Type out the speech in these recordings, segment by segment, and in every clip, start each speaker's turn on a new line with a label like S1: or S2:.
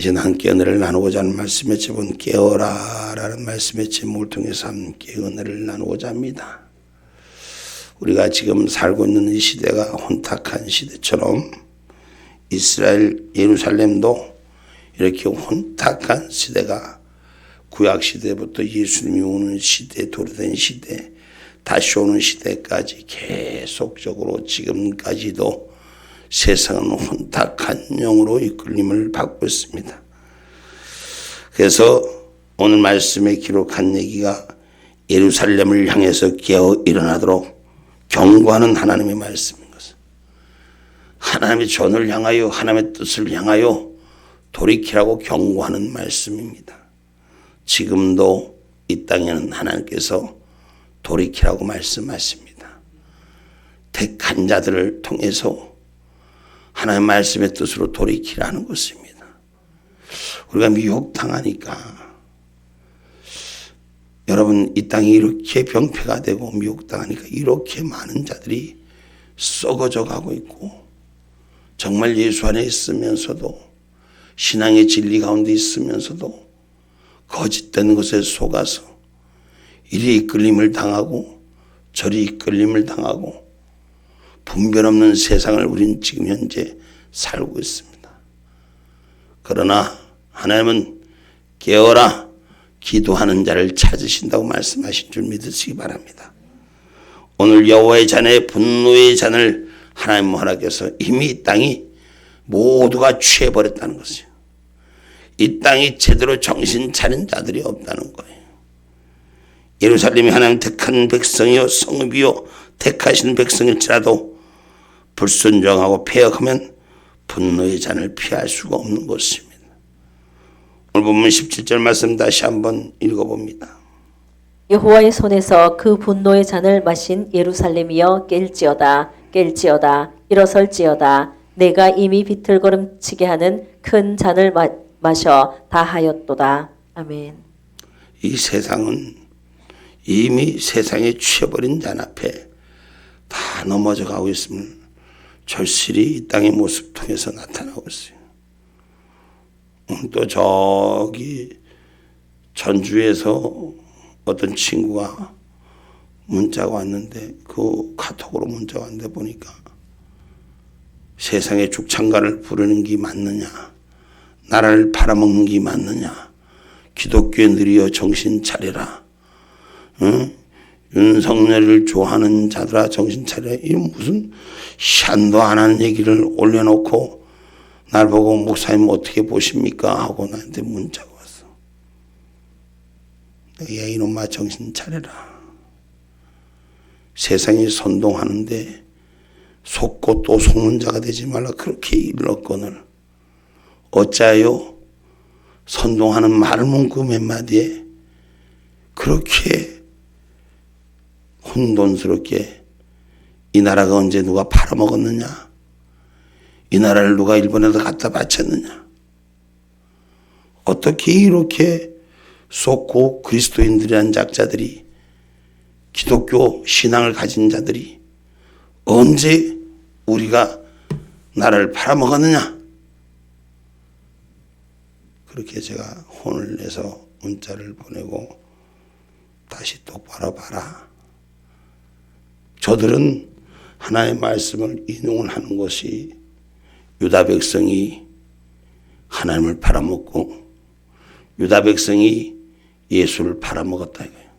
S1: 이제 함께 은혜를 나누고자 하는 말씀의 제목은 깨어라 라는 말씀의 제목을 통해서 함께 은혜를 나누고자 합니다. 우리가 지금 살고 있는 이 시대가 혼탁한 시대처럼 이스라엘 예루살렘도 이렇게 혼탁한 시대가 구약 시대부터 예수님이 오는 시대, 도래된 시대, 다시 오는 시대까지 계속적으로 지금까지도 세상은 혼탁한 영으로 이끌림을 받고 있습니다. 그래서 오늘 말씀에 기록한 얘기가 예루살렘을 향해서 깨어 일어나도록 경고하는 하나님의 말씀인 것은 하나님의 전을 향하여 하나님의 뜻을 향하여 돌이키라고 경고하는 말씀입니다. 지금도 이 땅에는 하나님께서 돌이키라고 말씀하십니다. 택한 자들을 통해서 하나님의 말씀의 뜻으로 돌이키라는 것입니다. 우리가 미혹당하니까 여러분 이 땅이 이렇게 병폐가 되고 미혹당하니까 이렇게 많은 자들이 썩어져 가고 있고 정말 예수 안에 있으면서도 신앙의 진리 가운데 있으면서도 거짓된 것에 속아서 이리 이끌림을 당하고 저리 이끌림을 당하고 분별 없는 세상을 우린 지금 현재 살고 있습니다. 그러나 하나님은 깨어라 기도하는 자를 찾으신다고 말씀하신 줄 믿으시기 바랍니다. 오늘 여호와의 잔에 분노의 잔을 하나님 허락해서 이미 이 땅이 모두가 취해버렸다는 것이요. 이 땅이 제대로 정신 차린 자들이 없다는 거예요. 예루살렘이 하나님 택한 백성이요 성읍이요 택하신 백성일지라도 불순종하고 폐역하면 분노의 잔을 피할 수가 없는 것입니다. 오늘 본문 17절 말씀 다시 한번 읽어봅니다.
S2: 여호와의 손에서 그 분노의 잔을 마신 예루살렘이여 깰지어다 깰지어다 일어설지어다 내가 이미 비틀거름치게 하는 큰 잔을 마셔 다 하였도다. 아멘.
S1: 이 세상은 이미 세상에 취해버린 잔 앞에 다 넘어져 가고 있음을 절실히 이 땅의 모습 통해서 나타나고 있어요. 또 저기 전주에서 어떤 친구가 문자가 왔는데 그 카톡으로 문자가 왔는데 보니까 세상에 죽창가를 부르는 게 맞느냐, 나라를 팔아먹는 게 맞느냐, 기독교에 느려 정신 차리라, 응? 윤석열을 좋아하는 자들아 정신 차려. 이런 무슨 시한도 안 하는 얘기를 올려놓고 날 보고 목사님 어떻게 보십니까 하고 나한테 문자가 왔어. 야 이놈아 정신 차려라. 세상이 선동하는데 속고 또 속는 자가 되지 말라. 그렇게 일렀거늘 어짜요 선동하는 말문구 몇 마디에 그렇게 혼돈스럽게 이 나라가 언제 누가 팔아먹었느냐, 이 나라를 누가 일본에다 갖다 바쳤느냐, 어떻게 이렇게 쏟고 그리스도인들이란 작자들이 기독교 신앙을 가진 자들이 언제 우리가 나라를 팔아먹었느냐, 그렇게 제가 혼을 내서 문자를 보내고 다시 똑바로 봐라. 저들은 하나님의 말씀을 인용을 하는 것이 유다 백성이 하나님을 팔아먹고 유다 백성이 예수를 팔아먹었다 이거예요.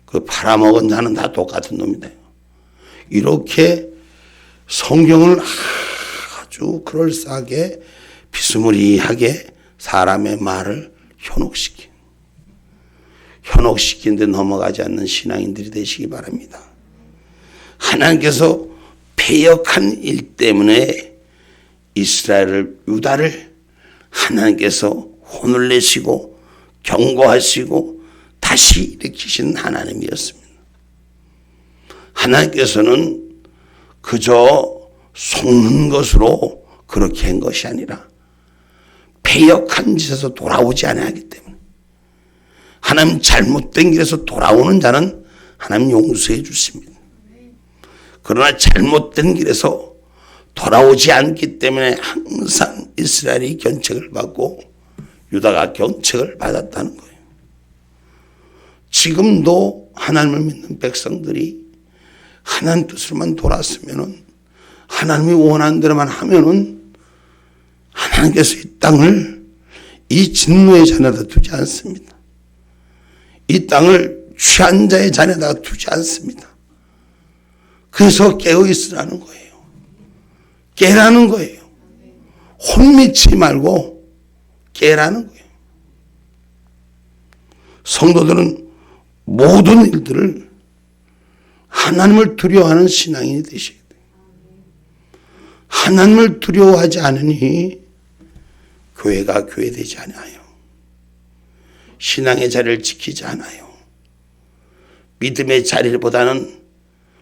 S1: 그 팔아먹은 자는 다 똑같은 놈이다. 이렇게 성경을 아주 그럴싸하게 비스무리하게 사람의 말을 현혹시키는데 넘어가지 않는 신앙인들이 되시기 바랍니다. 하나님께서 패역한 일 때문에 이스라엘을 유다를 하나님께서 혼을 내시고 경고하시고 다시 일으키신 하나님이었습니다. 하나님께서는 그저 속는 것으로 그렇게 한 것이 아니라 패역한 짓에서 돌아오지 않아야 하기 때문에 하나님 잘못된 길에서 돌아오는 자는 하나님 용서해 주십니다. 그러나 잘못된 길에서 돌아오지 않기 때문에 항상 이스라엘이 견책을 받고 유다가 견책을 받았다는 거예요. 지금도 하나님을 믿는 백성들이 하나님 뜻으로만 돌았으면은, 하나님이 원하는 대로만 하면은 하나님께서 이 땅을 이 진노의 잔에다 두지 않습니다. 이 땅을 취한 자의 잔에다 두지 않습니다. 그래서 깨어 있으라는 거예요. 깨라는 거예요. 혼미치 말고 깨라는 거예요. 성도들은 모든 일들을 하나님을 두려워하는 신앙인이 되셔야 돼요. 하나님을 두려워하지 않으니 교회가 교회되지 않아요. 신앙의 자리를 지키지 않아요. 믿음의 자리보다는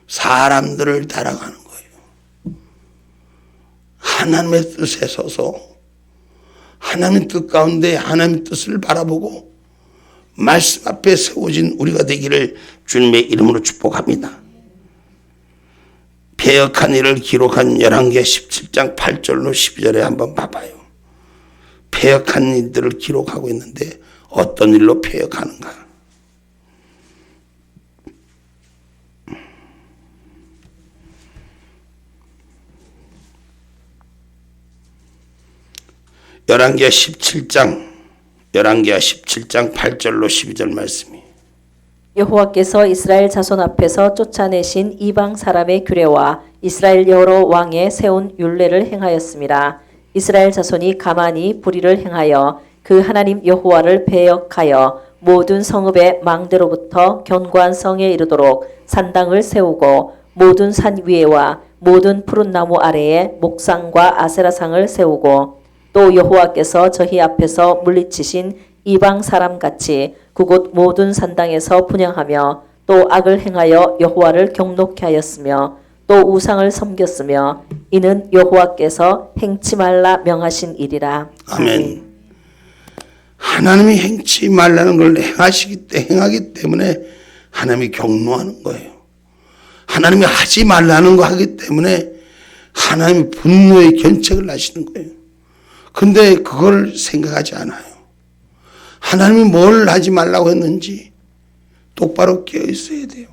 S1: 사람들을 따라가는 거예요. 하나님의 뜻에 서서 하나님의 뜻 가운데 하나님의 뜻을 바라보고 말씀 앞에 세워진 우리가 되기를 주님의 이름으로 축복합니다. 패역한 일을 기록한 열왕기하 17장 8절로 12절에 한번 봐봐요. 패역한 일들을 기록하고 있는데 어떤 일로 패역하는가? 열왕기하 17장 8절로 12절 말씀이,
S2: 여호와께서 이스라엘 자손 앞에서 쫓아내신 이방 사람의 규례와 이스라엘 여러 왕에 세운 율례를 행하였습니다. 이스라엘 자손이 가만히 불의를 행하여 그 하나님 여호와를 배역하여 모든 성읍의 망대로부터 견고한 성에 이르도록 산당을 세우고 모든 산 위에와 모든 푸른 나무 아래에 목상과 아세라상을 세우고 또 여호와께서 저희 앞에서 물리치신 이방 사람 같이 그곳 모든 산당에서 분향하며 또 악을 행하여 여호와를 경노케 하였으며 또 우상을 섬겼으며 이는 여호와께서 행치 말라 명하신 일이라.
S1: 아멘. 하나님이 행치 말라는 걸 행하기 때문에 하나님이 경노하는 거예요. 하나님이 하지 말라는 거 하기 때문에 하나님이 분노의 견책을 하시는 거예요. 근데 그걸 생각하지 않아요. 하나님이 뭘 하지 말라고 했는지 똑바로 깨어 있어야 돼요.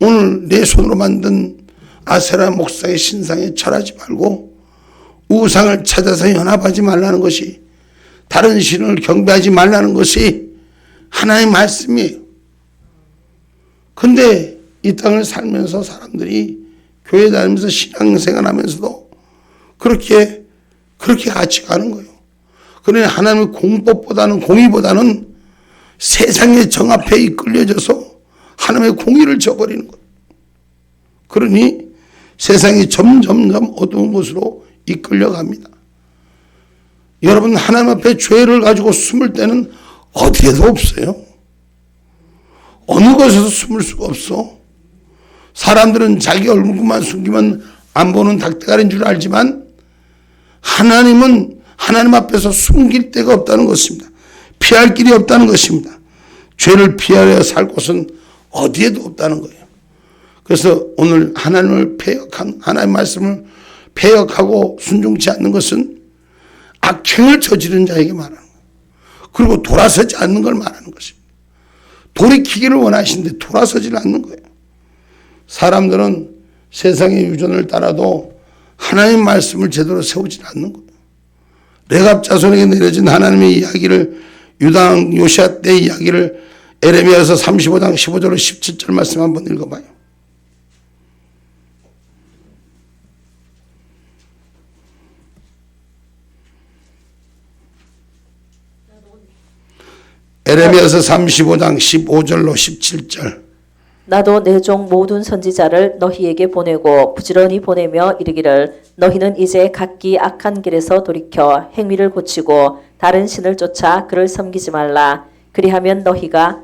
S1: 오늘 내 손으로 만든 아세라 목상의 신상에 절하지 말고 우상을 찾아서 연합하지 말라는 것이, 다른 신을 경배하지 말라는 것이 하나님의 말씀이에요. 근데 이 땅을 살면서 사람들이 교회 다니면서 신앙생활하면서도 그렇게 같이 가는 거예요. 그러니 하나님의 공의보다는 세상의 정합에 이끌려져서 하나님의 공의를 저버리는 거예요. 그러니 세상이 점점 어두운 곳으로 이끌려갑니다. 여러분, 하나님 앞에 죄를 가지고 숨을 때는 어디에도 없어요. 어느 곳에서 숨을 수가 없어. 사람들은 자기 얼굴만 숨기면 안 보는 닭대가리인 줄 알지만 하나님은 하나님 앞에서 숨길 데가 없다는 것입니다. 피할 길이 없다는 것입니다. 죄를 피하려 살 곳은 어디에도 없다는 거예요. 그래서 오늘 하나님을 패역한, 하나님의 말씀을 패역하고 순종치 않는 것은 악행을 저지른 자에게 말하는 거예요. 그리고 돌아서지 않는 걸 말하는 것입니다. 돌이키기를 원하시는데 돌아서지 않는 거예요. 사람들은 세상의 유전을 따라도 하나님의 말씀을 제대로 세우지 않는 거예요. 레갑 자손에게 내려진 하나님의 이야기를, 유당 요시아 때 이야기를 에레미야서 35장 15절로 17절 말씀 한번 읽어봐요. 에레미야서 35장 15절로 17절.
S2: 나도 내 종 모든 선지자를 너희에게 보내고 부지런히 보내며 이르기를 너희는 이제 각기 악한 길에서 돌이켜 행위를 고치고 다른 신을 쫓아 그를 섬기지 말라. 그리하면 너희와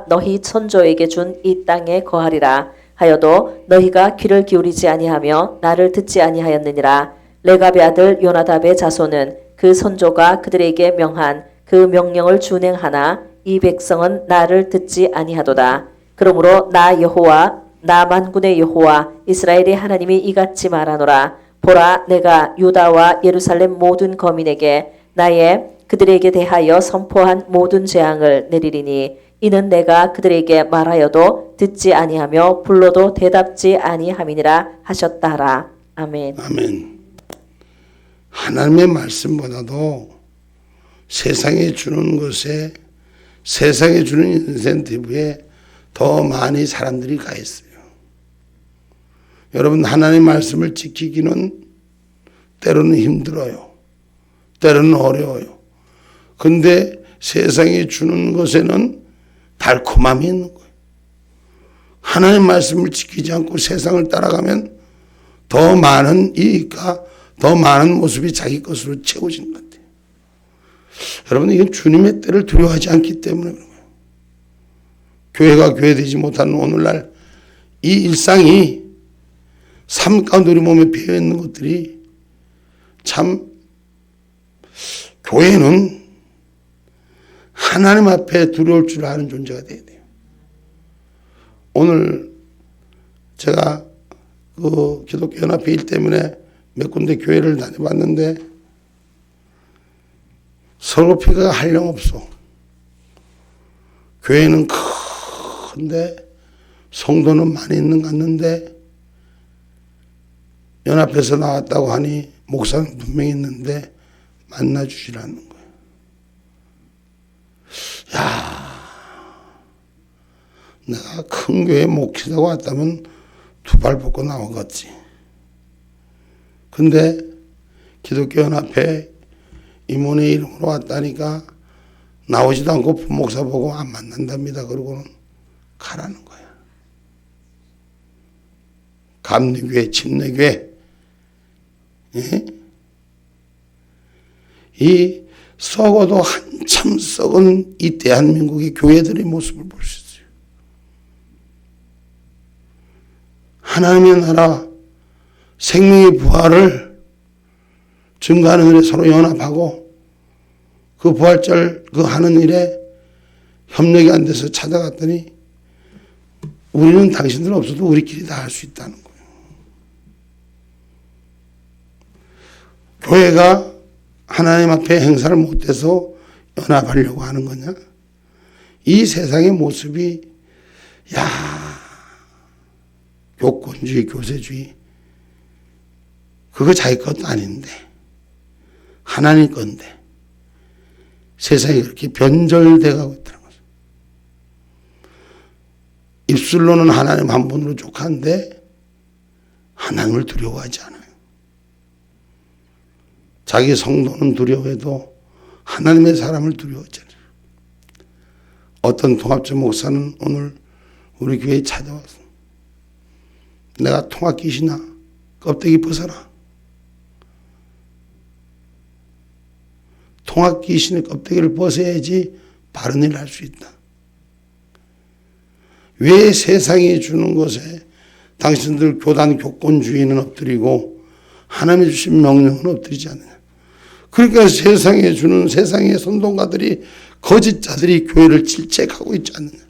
S2: 너희 선조에게 준 이 땅에 거하리라 하여도 너희가 귀를 기울이지 아니하며 나를 듣지 아니하였느니라. 레갑의 아들 요나답의 자손은 그 선조가 그들에게 명한 그 명령을 준행하나 이 백성은 나를 듣지 아니하도다. 그러므로 나 만군의 여호와 이스라엘의 하나님이 이같이 말하노라. 보라, 내가 유다와 예루살렘 모든 거민에게 나의 그들에게 대하여 선포한 모든 재앙을 내리리니 이는 내가 그들에게 말하여도 듣지 아니하며 불러도 대답지 아니함이니라 하셨다 하라. 아멘.
S1: 아멘. 하나님의 말씀보다도 세상에 주는 것에, 세상에 주는 인센티브에 더 많이 사람들이 가 있어요. 여러분, 하나님의 말씀을 지키기는 때로는 힘들어요. 때로는 어려워요. 근데 세상이 주는 것에는 달콤함이 있는 거예요. 하나님 말씀을 지키지 않고 세상을 따라가면 더 많은 이익과 더 많은 모습이 자기 것으로 채워지는 것 같아요. 여러분, 이건 주님의 때를 두려워하지 않기 때문에 그런 거예요. 교회가 교회되지 못하는 오늘날 이 일상이 삶 가운데 우리 몸에 배어있는 것들이 참, 교회는 하나님 앞에 두려울 줄 아는 존재가 돼야 돼요. 오늘 제가 그 기독교 연합회 일 때문에 몇 군데 교회를 다녀봤는데 서로피가 한량없어. 교회는 큰데 성도는 많이 있는 것 같는데 연합회에서 나왔다고 하니 목사는 분명히 있는데 만나주시라는 거예요. 내가 큰 교회 목회자가 왔다면 두 발 벗고 나오겠지. 근데 기독교 연합회 임원의 이름으로 왔다니까 나오지도 않고 부목사 보고 안 만난답니다. 그러고는 가라는 거야. 감리교회, 침례교회, 예? 이 썩어도 한참 썩은 이 대한민국의 교회들의 모습을 볼 수 있어요. 하나님의 나라 생명의 부활을 증거하는 일에 서로 연합하고 그 부활절 그 하는 일에 협력이 안 돼서 찾아갔더니 우리는 당신들 없어도 우리끼리 다 할 수 있다는 거예요. 교회가 하나님 앞에 행사를 못해서 연합하려고 하는 거냐? 이 세상의 모습이 교권주의, 교세주의 그거 자기 것도 아닌데 하나님 건데 세상이 그렇게 변절돼 가고 있다는 거죠. 입술로는 하나님 한 분으로 족한데 하나님을 두려워하지 않아요. 자기 성도는 두려워해도 하나님의 사람을 두려워하지 않아요. 어떤 통합자 목사는 오늘 우리 교회에 찾아와서 내가 통합 귀신아 껍데기 벗어라. 통합 귀신의 껍데기를 벗어야지 바른 일을 할 수 있다. 왜 세상이 주는 것에 당신들 교단 교권주의는 엎드리고 하나님이 주신 명령은 엎드리지 않느냐. 그러니까 세상에 주는 세상의 선동가들이 거짓자들이 교회를 질책하고 있지 않느냐.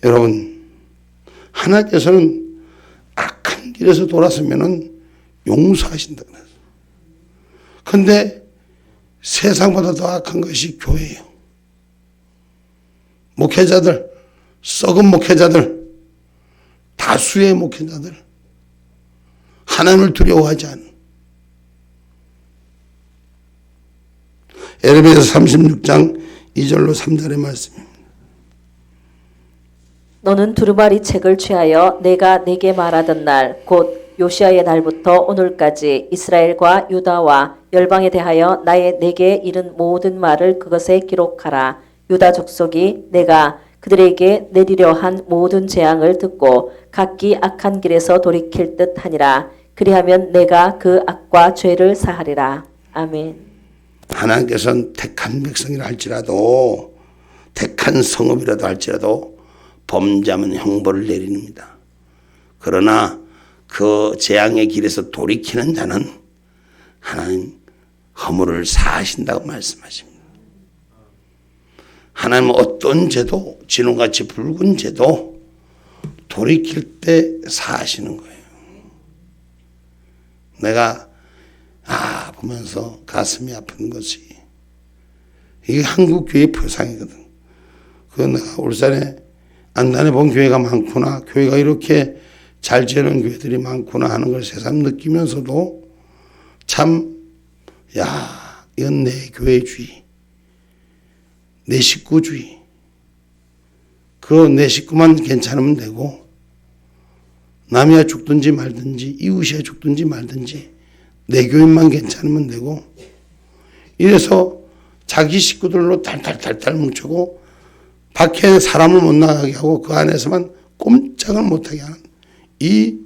S1: 여러분, 하나님께서는 악한 길에서 돌아서면은 용서하신다 그랬어요. 그런데 세상보다 더 악한 것이 교회예요. 목회자들, 썩은 목회자들, 다수의 목회자들, 하나님을 두려워하지 않는. 에레미야 36장 2절로 3절의 말씀입니다.
S2: 너는 두루마리 책을 취하여 내가 내게 말하던 날 곧 요시아의 날부터 오늘까지 이스라엘과 유다와 열방에 대하여 나의 내게 이른 모든 말을 그것에 기록하라. 유다 족속이 내가 그들에게 내리려 한 모든 재앙을 듣고 각기 악한 길에서 돌이킬 듯 하니라. 그리하면 내가 그 악과 죄를 사하리라. 아멘.
S1: 하나님께서는 택한 백성이라 할지라도 택한 성읍이라도 할지라도 범죄하면 형벌을 내립니다. 그러나 그 재앙의 길에서 돌이키는 자는 하나님 허물을 사하신다고 말씀하십니다. 하나님은 어떤 죄도 진홍같이 붉은 죄도 돌이킬 때 사하시는 거예요. 내가 보면서 가슴이 아픈 것이 이게 한국교회의 표상이거든. 내가 울산에 안단에 본 교회가 많구나, 교회가 이렇게 잘 지어놓은 교회들이 많구나 하는 걸 새삼 느끼면서도 참, 이건 내 교회주의, 내 식구주의, 내 식구만 괜찮으면 되고 남이야 죽든지 말든지 이웃이야 죽든지 말든지 내 교인만 괜찮으면 되고, 이래서 자기 식구들로 탈탈탈탈 뭉치고 밖에 사람을 못 나가게 하고 그 안에서만 꼼짝을 못하게 하는 이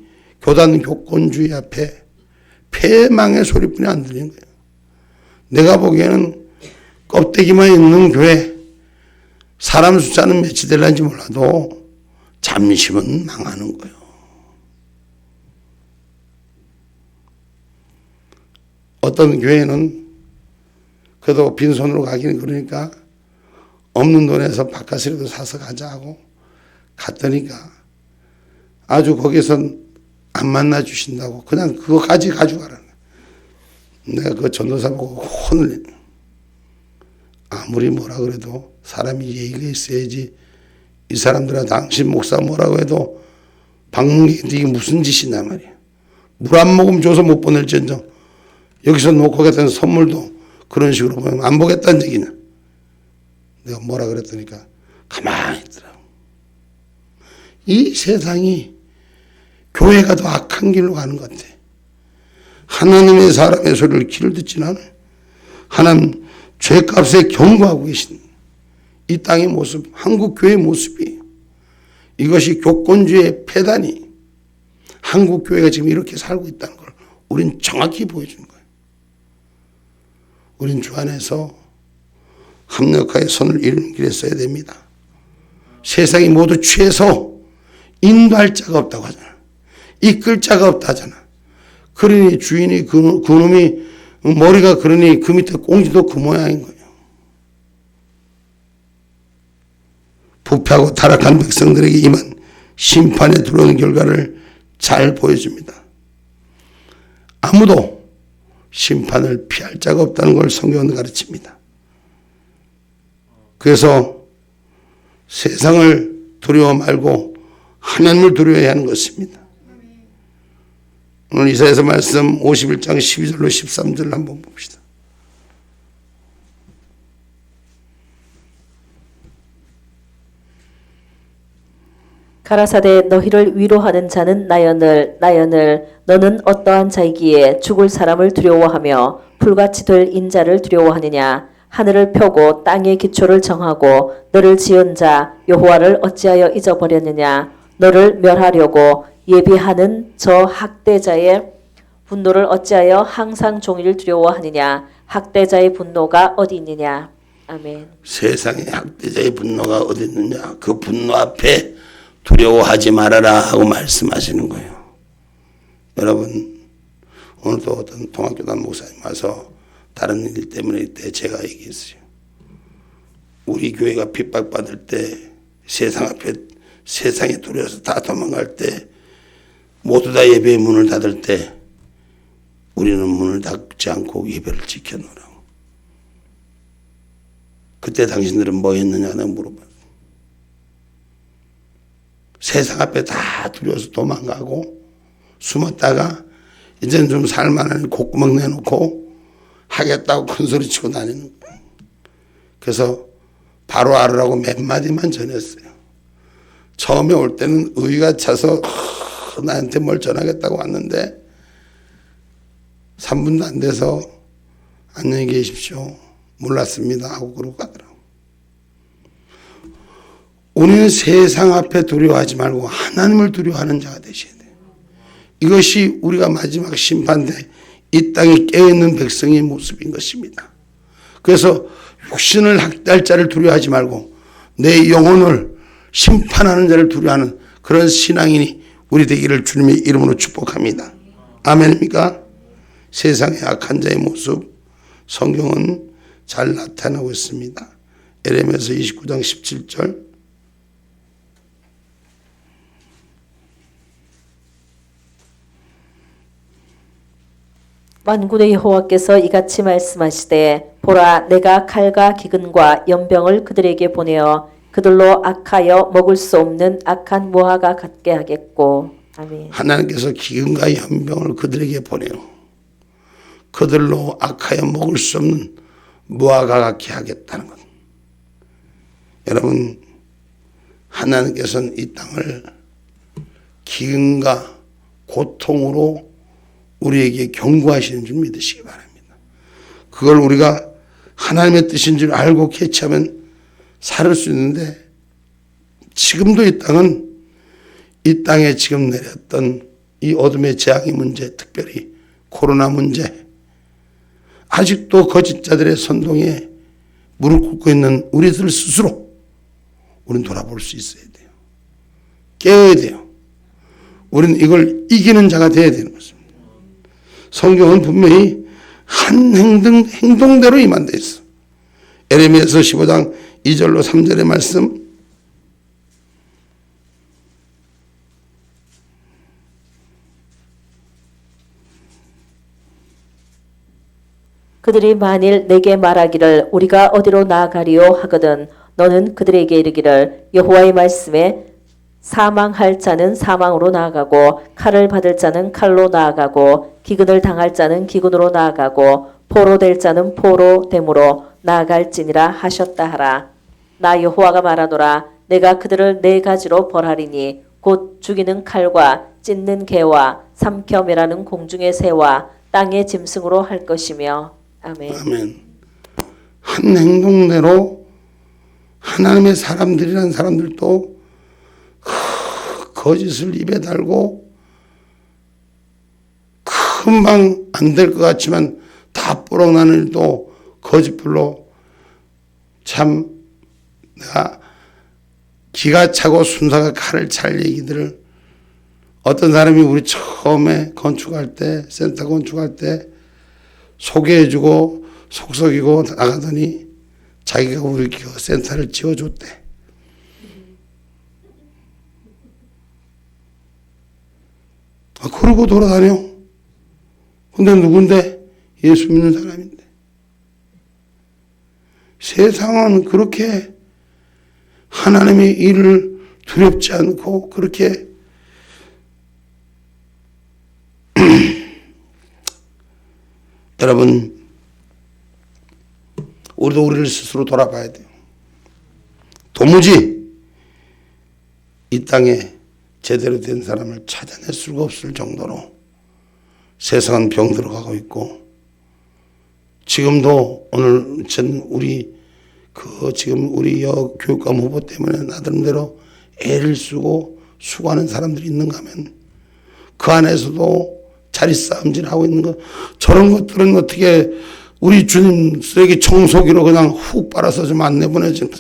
S1: 교단 교권주의 앞에 패망의 소리뿐이 안 들리는 거예요. 내가 보기에는 껍데기만 있는 교회, 사람 숫자는 몇이 될는지 몰라도 잠시만 망하는 거예요. 어떤 교회는 그래도 빈손으로 가기는 그러니까 없는 돈에서 바깥이라도 사서 가자 하고 갔더니까 아주 거기선 안 만나 주신다고 그냥 그거까지 가져가라는 거야. 내가 그 전도사 보고 혼을 내. 아무리 뭐라 그래도 사람이 예의가 있어야지. 이 사람들아 당신 목사 뭐라고 해도 방문객이 이게 무슨 짓이냐 말이야. 물 한 모금 줘서 못 보낼지언정 여기서 놓고 갔던 선물도 그런 식으로 보면 안 보겠다는 얘기냐. 내가 뭐라 그랬더니까 가만히 있더라고. 이 세상이 교회가 더 악한 길로 가는 것 같아. 하나님의 사람의 소리를 귀를 듣지는 않아요. 하나님 죄값에 경고하고 계신 이 땅의 모습, 한국 교회의 모습이에요. 이것이 교권주의 폐단이 한국 교회가 지금 이렇게 살고 있다는 걸 우린 정확히 보여주는 거예요. 우린 주 안에서 합력하여 손을 이루는 길에 써야 됩니다. 세상이 모두 취해서 인도할 자가 없다고 하잖아. 이끌 자가 없다 하잖아. 그러니 주인이 그놈이 머리가 그러니 그 밑에 꽁지도 그 모양인 거예요. 부패하고 타락한 백성들에게 임한 심판에 들어오는 결과를 잘 보여줍니다. 아무도 심판을 피할 자가 없다는 걸 성경은 가르칩니다. 그래서 세상을 두려워 말고 하나님을 두려워해야 하는 것입니다. 오늘 이사야서 말씀 51장 12절로 13절을 한번 봅시다.
S2: 가라사대 너희를 위로하는 자는 나여늘 너는 어떠한 자이기에 죽을 사람을 두려워하며 불같이 될 인자를 두려워하느냐. 하늘을 펴고 땅의 기초를 정하고 너를 지은 자 여호와를 어찌하여 잊어버렸느냐. 너를 멸하려고 예비하는 저 학대자의 분노를 어찌하여 항상 종일 두려워하느냐. 학대자의 분노가 어디 있느냐. 아멘.
S1: 세상에 학대자의 분노가 어디 있느냐. 그 분노 앞에 두려워하지 말아라 하고 말씀하시는 거예요. 여러분, 오늘도 어떤 동학교단 목사님 와서 다른 일 때문에 그때 제가 얘기했어요. 우리 교회가 핍박받을 때 세상 앞에 세상에 두려워서 다 도망갈 때 모두 다 예배의 문을 닫을 때 우리는 문을 닫지 않고 예배를 지켜놓으라고. 그때 당신들은 뭐 했느냐 내가 물어봤어요. 세상 앞에 다 두려워서 도망가고 숨었다가 이제는 좀 살만한 콧구멍 내놓고 하겠다고 큰소리 치고 다니는 거예요. 그래서 바로 알으라고 몇 마디만 전했어요. 처음에 올 때는 의의가 차서 나한테 뭘 전하겠다고 왔는데 3분도 안 돼서 안녕히 계십시오. 몰랐습니다 하고 그러고 가더라고요. 우리는 세상 앞에 두려워하지 말고 하나님을 두려워하는 자가 되셔야 돼요. 이것이 우리가 마지막 심판 때 이 땅에 깨어있는 백성의 모습인 것입니다. 그래서 육신을 학대할 자를 두려워하지 말고 내 영혼을 심판하는 자를 두려워하는 그런 신앙인이 우리 되기를 주님의 이름으로 축복합니다. 아멘입니까? 세상의 악한 자의 모습 성경은 잘 나타나고 있습니다. 에레미야서 29장 17절
S2: 만군의 여호와께서 이같이 말씀하시되 보라 내가 칼과 기근과 연병을 그들에게 보내어 그들로 악하여 먹을 수 없는 악한 무화과 같게 하겠고. 아멘.
S1: 하나님께서 기근과 연병을 그들에게 보내요. 그들로 악하여 먹을 수 없는 무화과 같게 하겠다는 것. 여러분, 하나님께서는 이 땅을 기근과 고통으로 우리에게 경고하시는 줄 믿으시기 바랍니다. 그걸 우리가 하나님의 뜻인 줄 알고 캐치하면 살을 수 있는데, 지금도 이 땅은 이 땅에 지금 내렸던 이 어둠의 재앙의 문제, 특별히 코로나 문제, 아직도 거짓자들의 선동에 무릎 꿇고 있는 우리들 스스로 우리는 돌아볼 수 있어야 돼요. 깨어야 돼요. 우리는 이걸 이기는 자가 되어야 되는 것입니다. 성경은 분명히 한 행동대로 임한데 있어. 에레미야서 15장 2절로 3절의 말씀,
S2: 그들이 만일 내게 말하기를 우리가 어디로 나아가리요 하거든 너는 그들에게 이르기를 여호와의 말씀에 사망할 자는 사망으로 나아가고 칼을 받을 자는 칼로 나아가고 기근을 당할 자는 기근으로 나아가고 포로될 자는 포로됨으로 나아갈지니라 하셨다 하라. 나 여호와가 말하노라. 내가 그들을 네 가지로 벌하리니 곧 죽이는 칼과 찢는 개와 삼켜 매라는 공중의 새와 땅의 짐승으로 할 것이며. 아멘.
S1: 아멘. 한 행동대로 하나님의 사람들이라는 사람들도 거짓을 입에 달고 금방 안 될 것 같지만 다 뽀록나는 일도 거짓불로, 참 내가 기가 차고 순사가 칼을 찰 얘기들을, 어떤 사람이 우리 처음에 건축할 때, 센터 건축할 때 소개해주고 속썩이고 나가더니 자기가 우리 센터를 지어줬대. 그러고 돌아다녀. 근데 누군데? 예수 믿는 사람인데. 세상은 그렇게 하나님의 일을 두렵지 않고 그렇게 여러분, 우리도 우리를 스스로 돌아봐야 돼요. 도무지 이 땅에 제대로 된 사람을 찾아낼 수가 없을 정도로 세상은 병들어가고 있고, 지금도 오늘 지금 우리 교육감 후보 때문에 나름대로 애를 쓰고 수고하는 사람들이 있는가 하면 그 안에서도 자리싸움질 하고 있는 거, 저런 것들은 어떻게 우리 주님 쓰레기 청소기로 그냥 훅 빨아서 좀 안 내보내지.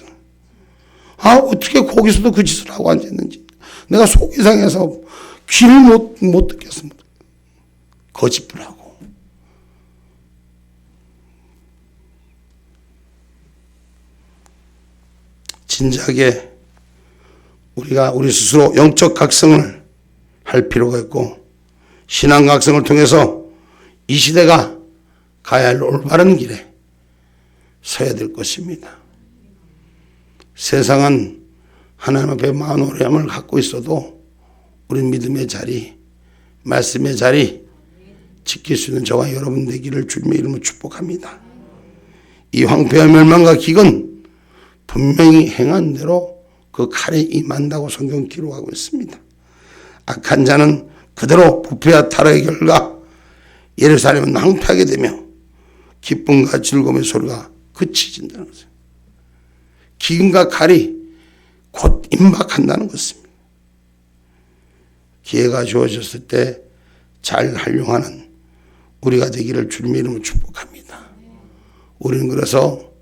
S1: 어떻게 거기서도 그 짓을 하고 앉았는지 내가 속이 상해서 귀를 못 듣겠습니다. 거짓불하고. 진지하게 우리가 우리 스스로 영적 각성을 할 필요가 있고, 신앙 각성을 통해서 이 시대가 가야 할 올바른 길에 서야 될 것입니다. 세상은 하나님 앞에 마음 오래함을 갖고 있어도 우리 믿음의 자리, 말씀의 자리 지킬 수 있는 저와 여러분 되기를 주님의 이름으로 축복합니다. 이 황폐와 멸망과 기근 분명히 행한 대로 그 칼에 임한다고 성경 기록하고 있습니다. 악한 자는 그대로 부패와 타락의 결과 예루살렘은 황폐하게 되며 기쁨과 즐거움의 소리가 그치진다는 것입니다. 기근과 칼이 곧 임박한다는 것입니다. 기회가 주어졌을 때 잘 활용하는 우리가 되기를 주님의 이름으로 축복합니다. 우리는 그래서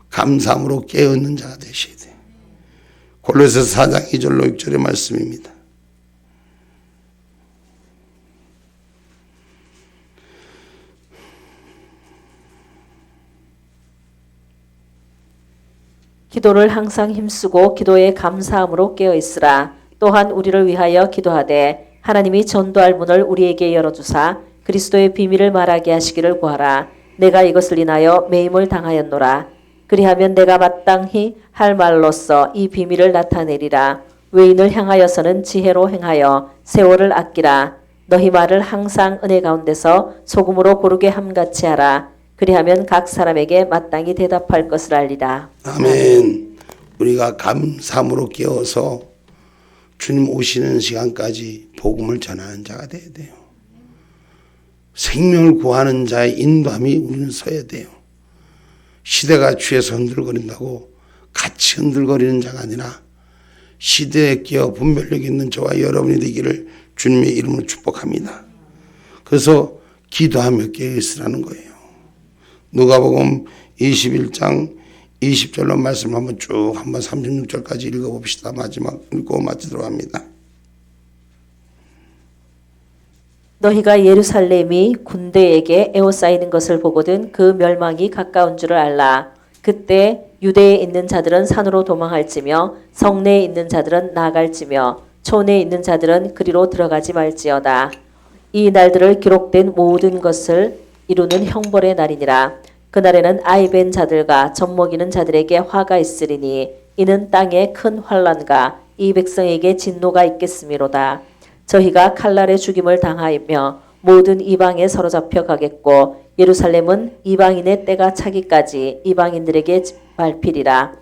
S1: 감사함으로 깨어있는 자가 되셔야 돼요. 골로새서 4장 2절로 6절의 말씀입니다.
S2: 기도를 항상 힘쓰고 기도에 감사함으로 깨어있으라. 또한 우리를 위하여 기도하되 하나님이 전도할 문을 우리에게 열어주사 그리스도의 비밀을 말하게 하시기를 구하라. 내가 이것을 인하여 매임을 당하였노라. 그리하면 내가 마땅히 할 말로써 이 비밀을 나타내리라. 외인을 향하여서는 지혜로 행하여 세월을 아끼라. 너희 말을 항상 은혜 가운데서 소금으로 고르게 함같이 하라. 그리하면 각 사람에게 마땅히 대답할 것을 알리라.
S1: 아멘. 우리가 감사함으로 깨어서 주님 오시는 시간까지 복음을 전하는 자가 되어야 돼요. 생명을 구하는 자의 인도함이 우리는 서야 돼요. 시대가 취해서 흔들거린다고 같이 흔들거리는 자가 아니라 시대에 끼어 분별력 있는 저와 여러분이 되기를 주님의 이름으로 축복합니다. 그래서 기도하며 깨어있으라는 거예요. 누가복음 21장 20절로 말씀 한번 쭉 한번 36절까지 읽어봅시다. 마지막 읽고 마치도록 합니다.
S2: 너희가 예루살렘이 군대에게 에워싸이는 것을 보거든 그 멸망이 가까운 줄을 알라. 그때 유대에 있는 자들은 산으로 도망할지며 성내에 있는 자들은 나갈지며 촌에 있는 자들은 그리로 들어가지 말지어다. 이 날들을 기록된 모든 것을 이루는 형벌의 날이니라. 그날에는 아이 벤 자들과 젖먹이는 자들에게 화가 있으리니 이는 땅에 큰 환난과 이 백성에게 진노가 있겠음이로다. 저희가 칼날의 죽임을 당하며 모든 이방에 사로잡혀 가겠고 예루살렘은 이방인의 때가 차기까지 이방인들에게 밟히리라.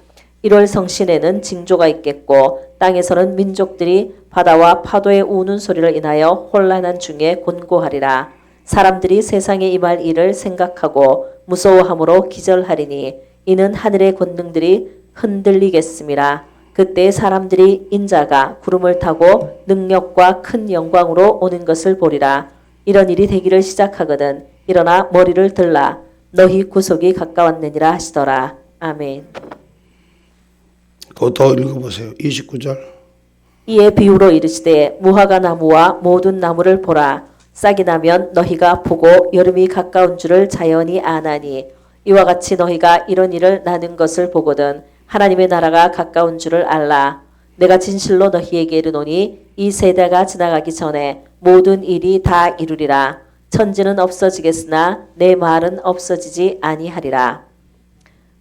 S2: 1월 성신에는 징조가 있겠고 땅에서는 민족들이 바다와 파도의 우는 소리를 인하여 혼란한 중에 곤고하리라. 사람들이 세상에 임할 일을 생각하고 무서워함으로 기절하리니 이는 하늘의 권능들이 흔들리겠음이라. 그때 사람들이 인자가 구름을 타고 능력과 큰 영광으로 오는 것을 보리라. 이런 일이 되기를 시작하거든 일어나 머리를 들라. 너희 구속이 가까웠느니라 하시더라. 아멘.
S1: 그거 더 읽어보세요. 29절.
S2: 이에 비유로 이르시되 무화과 나무와 모든 나무를 보라. 싹이 나면 너희가 보고 여름이 가까운 줄을 자연히 아나니 이와 같이 너희가 이런 일을 나는 것을 보거든 하나님의 나라가 가까운 줄을 알라. 내가 진실로 너희에게 이르노니 이 세대가 지나가기 전에 모든 일이 다 이루리라. 천지는 없어지겠으나 내 말은 없어지지 아니하리라.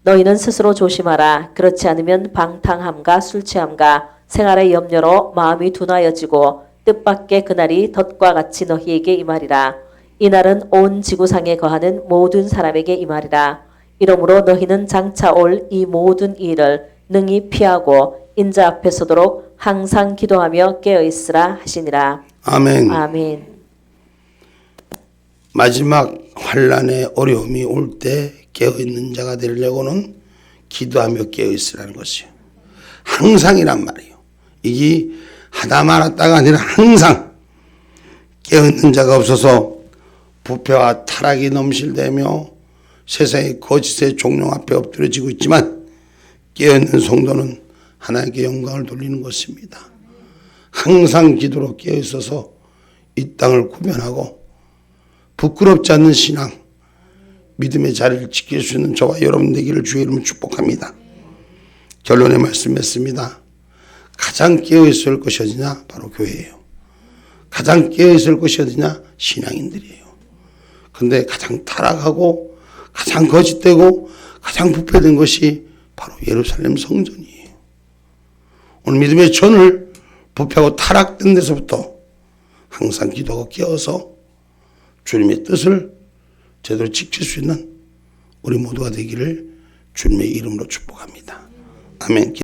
S2: 너희는 스스로 조심하라. 그렇지 않으면 방탕함과 술취함과 생활의 염려로 마음이 둔하여지고 뜻밖의 그날이 덫과 같이 너희에게 임하리라. 이날은 온 지구상에 거하는 모든 사람에게 임하리라. 이러므로 너희는 장차 올 이 모든 일을 능히 피하고 인자 앞에 서도록 항상 기도하며 깨어있으라 하시니라.
S1: 아멘.
S2: 아멘.
S1: 마지막 환란의 어려움이 올 때 깨어있는 자가 되려고는 기도하며 깨어있으라는 것이요. 항상이란 말이에요. 이게 하다 말았다가 아니라 항상 깨어있는 자가 없어서 부패와 타락이 넘실대며 세상의 거짓의 종용 앞에 엎드려지고 있지만 깨어있는 성도는 하나님께 영광을 돌리는 것입니다. 항상 기도로 깨어있어서 이 땅을 구변하고 부끄럽지 않는 신앙, 믿음의 자리를 지킬 수 있는 저와 여러분 되기를 주의 이름으로 축복합니다. 결론의 말씀했습니다. 가장 깨어있을 것이 어디냐? 바로 교회예요. 가장 깨어있을 것이 어디냐? 신앙인들이에요. 그런데 가장 타락하고 가장 거짓되고 가장 부패된 것이 바로 예루살렘 성전이에요. 오늘 믿음의 전을 부패하고 타락된 데서부터 항상 기도하고 깨어서 주님의 뜻을 제대로 지킬 수 있는 우리 모두가 되기를 주님의 이름으로 축복합니다. 아멘.